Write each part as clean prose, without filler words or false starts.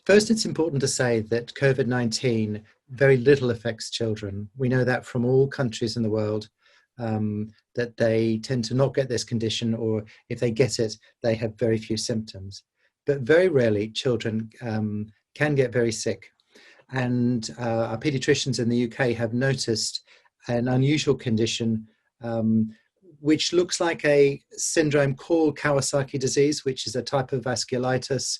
First, it's important to say that COVID-19 very little affects children. We know that from all countries in the world, that they tend to not get this condition, or if they get it, they have very few symptoms. But very rarely children can get very sick. And our paediatricians in the UK have noticed an unusual condition which looks like a syndrome called Kawasaki disease, which is a type of vasculitis.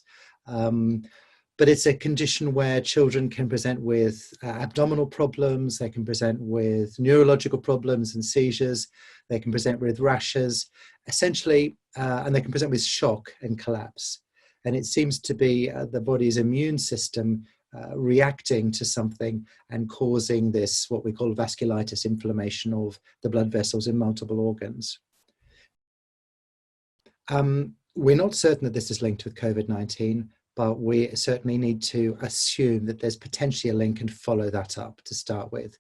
But it's a condition where children can present with abdominal problems, they can present with neurological problems and seizures, they can present with rashes, essentially, and they can present with shock and collapse. And it seems to be the body's immune system reacting to something and causing this, what we call vasculitis, inflammation of the blood vessels in multiple organs. We're not certain that this is linked with COVID-19, but we certainly need to assume that there's potentially a link and follow that up to start with.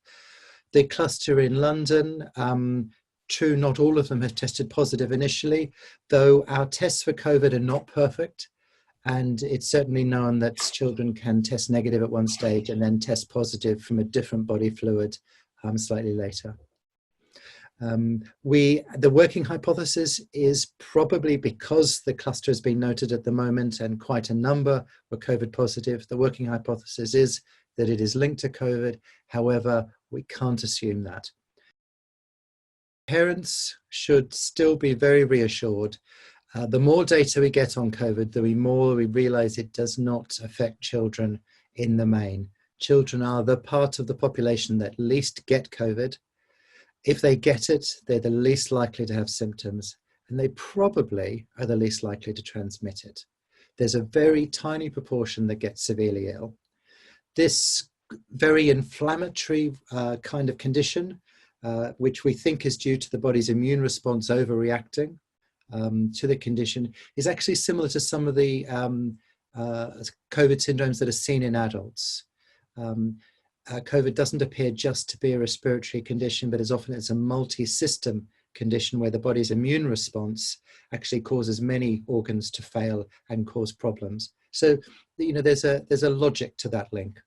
The cluster in London, true, not all of them have tested positive initially, though our tests for COVID are not perfect. And it's certainly known that children can test negative at one stage and then test positive from a different body fluid slightly later. The working hypothesis is probably, because the cluster has been noted at the moment and quite a number were COVID positive, the working hypothesis is that it is linked to COVID. However, we can't assume that. Parents should still be very reassured. The more data we get on COVID, the more we realize it does not affect children in the main. Children are the part of the population that least get COVID. If they get it, they're the least likely to have symptoms, and they probably are the least likely to transmit it. There's a very tiny proportion that gets severely ill. This very inflammatory kind of condition, which we think is due to the body's immune response overreacting to the condition, is actually similar to some of the COVID syndromes that are seen in adults. COVID doesn't appear just to be a respiratory condition, but as often it's a multi-system condition where the body's immune response actually causes many organs to fail and cause problems. So, there's a logic to that link.